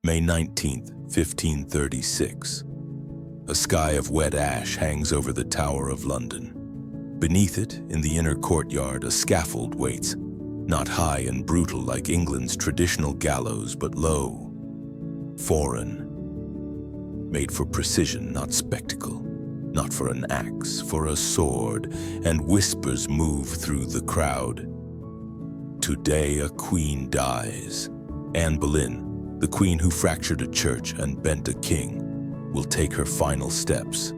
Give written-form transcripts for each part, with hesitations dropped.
May 19th, 1536. A sky of wet ash hangs over the Tower of London. Beneath it, in the inner courtyard, a scaffold waits, not high and brutal like England's traditional gallows, but low, foreign, made for precision, not spectacle, not for an axe, for a sword, and whispers move through the crowd. Today a queen dies. Anne Boleyn, the queen who fractured a church and bent a king, will take her final steps.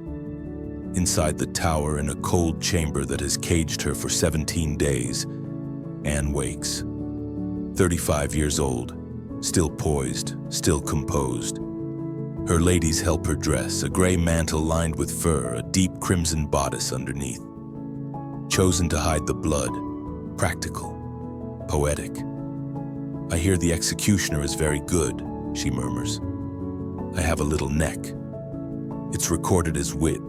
Inside the tower, in a cold chamber that has caged her for 17 days, Anne wakes. 35 years old, still poised, still composed. Her ladies help her dress, a gray mantle lined with fur, a deep crimson bodice underneath. Chosen to hide the blood, practical, poetic. "I hear the executioner is very good," she murmurs. "I have a little neck. It's recorded as wit,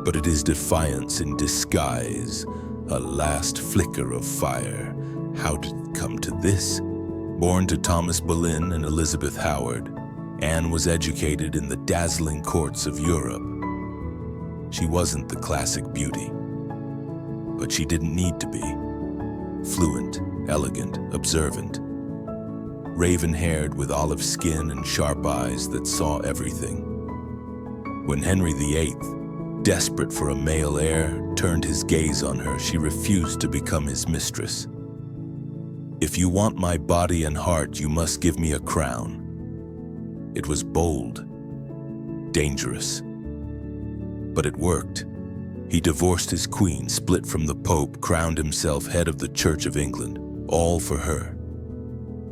but it is defiance in disguise, a last flicker of fire. How did it come to this?" Born to Thomas Boleyn and Elizabeth Howard, Anne was educated in the dazzling courts of Europe. She wasn't the classic beauty, but she didn't need to be. Fluent, elegant, observant. Raven-haired with olive skin and sharp eyes that saw everything. When Henry VIII, desperate for a male heir, turned his gaze on her, she refused to become his mistress. "If you want my body and heart, you must give me a crown." It was bold, dangerous, but it worked. He divorced his queen, split from the Pope, crowned himself head of the Church of England, all for her.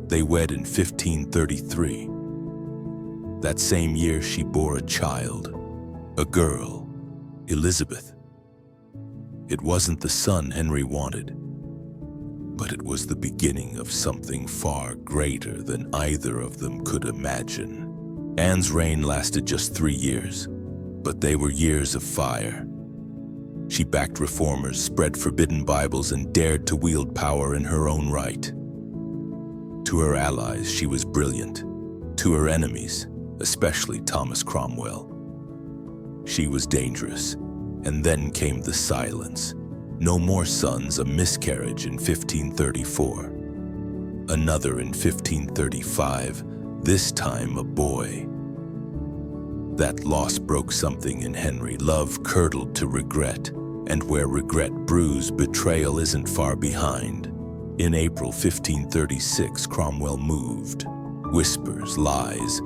They wed in 1533. That same year, she bore a child, a girl, Elizabeth. It wasn't the son Henry wanted, but it was the beginning of something far greater than either of them could imagine. Anne's reign lasted just 3 years, but they were years of fire. She backed reformers, spread forbidden Bibles, and dared to wield power in her own right. To her allies, she was brilliant. To her enemies, especially Thomas Cromwell, she was dangerous. And then came the silence. No more sons, a miscarriage in 1534. Another in 1535, this time a boy. That loss broke something in Henry. Love curdled to regret, and where regret brews, betrayal isn't far behind. In April 1536, Cromwell moved. Whispers, lies,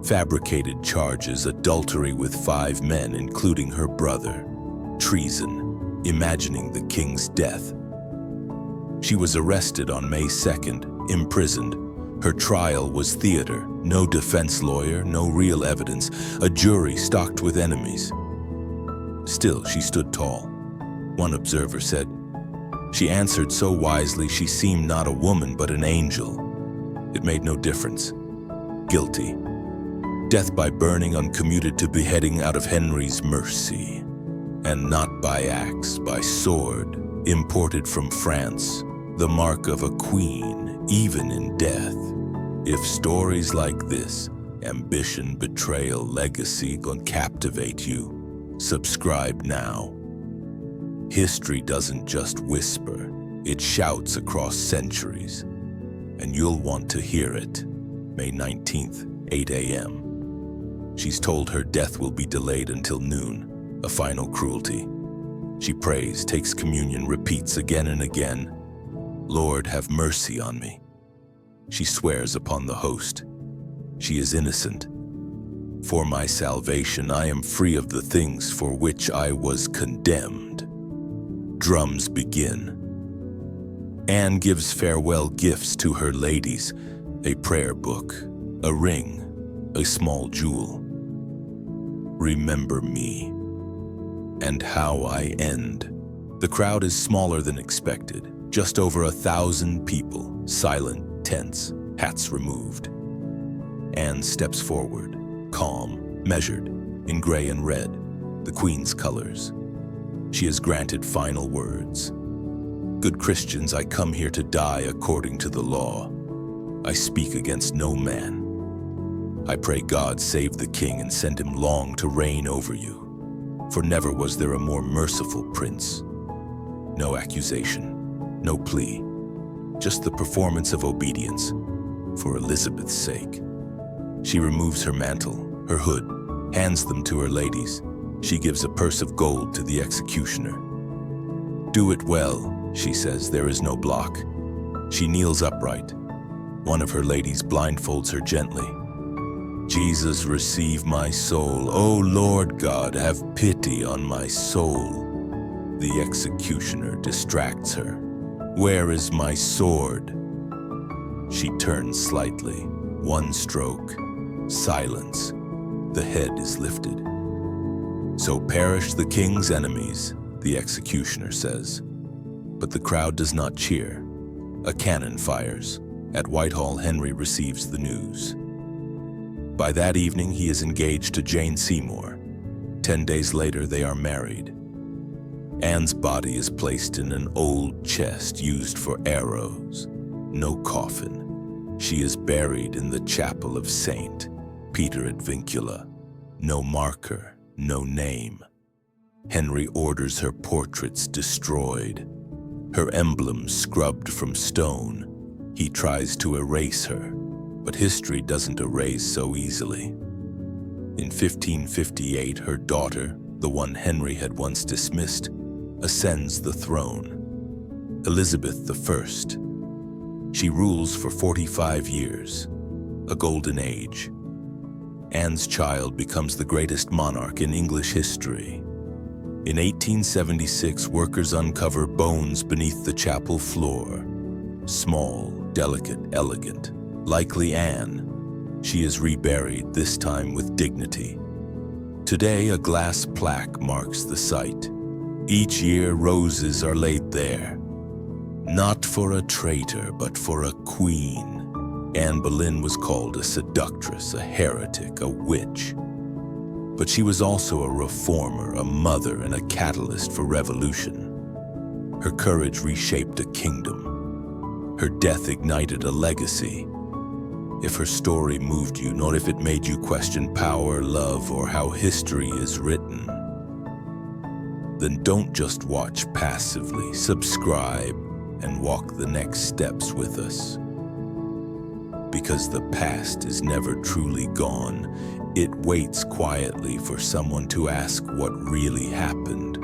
fabricated charges, adultery with 5 men, including her brother. Treason, imagining the king's death. She was arrested on May 2nd, imprisoned. Her trial was theater, no defense lawyer, no real evidence, a jury stocked with enemies. Still, she stood tall. One observer said, "She answered so wisely she seemed not a woman but an angel." It made no difference. Guilty. Death by burning uncommuted to beheading out of Henry's mercy. And not by axe, by sword, imported from France, the mark of a queen, even in death. If stories like this, ambition, betrayal, legacy, can captivate you, subscribe now. History doesn't just whisper, it shouts across centuries, and you'll want to hear it. May 19th, 8 a.m. She's told her death will be delayed until noon. A final cruelty. She prays, takes communion, repeats again and again, "Lord, have mercy on me." She swears upon the host. She is innocent. "For my salvation, I am free of the things for which I was condemned." Drums begin. Anne gives farewell gifts to her ladies, a prayer book, a ring, a small jewel. "Remember me." And how I end. The crowd is smaller than expected, just over 1,000 people, silent, tense, hats removed. Anne steps forward, calm, measured, in gray and red, the Queen's colors. She is granted final words. "Good Christians, I come here to die according to the law. I speak against no man. I pray God save the king and send him long to reign over you. For never was there a more merciful prince. No accusation, no plea, just the performance of obedience for Elizabeth's sake. She removes her mantle, her hood, hands them to her ladies. She gives a purse of gold to the executioner. "Do it well," she says, "there is no block." She kneels upright. One of her ladies blindfolds her gently. "Jesus, receive my soul. O Lord God, have pity on my soul." The executioner distracts her. "Where is my sword?" She turns slightly. One stroke. Silence. The head is lifted. "So perish the king's enemies," the executioner says. But the crowd does not cheer. A cannon fires. At Whitehall, Henry receives the news. By that evening, he is engaged to Jane Seymour. 10 days later, they are married. Anne's body is placed in an old chest used for arrows. No coffin. She is buried in the chapel of St. Peter at Vincula. No marker, no name. Henry orders her portraits destroyed, her emblems scrubbed from stone. He tries to erase her, but history doesn't erase so easily. In 1558, her daughter, the one Henry had once dismissed, ascends the throne. Elizabeth I. She rules for 45 years, a golden age. Anne's child becomes the greatest monarch in English history. In 1876, workers uncover bones beneath the chapel floor. Small, delicate, elegant. Likely Anne. She is reburied, this time with dignity. Today, a glass plaque marks the site. Each year, roses are laid there. Not for a traitor, but for a queen. Anne Boleyn was called a seductress, a heretic, a witch. But she was also a reformer, a mother, and a catalyst for revolution. Her courage reshaped a kingdom. Her death ignited a legacy. If her story moved you, not if it made you question power, love, or how history is written, then don't just watch passively. Subscribe and walk the next steps with us. Because the past is never truly gone. It waits quietly for someone to ask what really happened.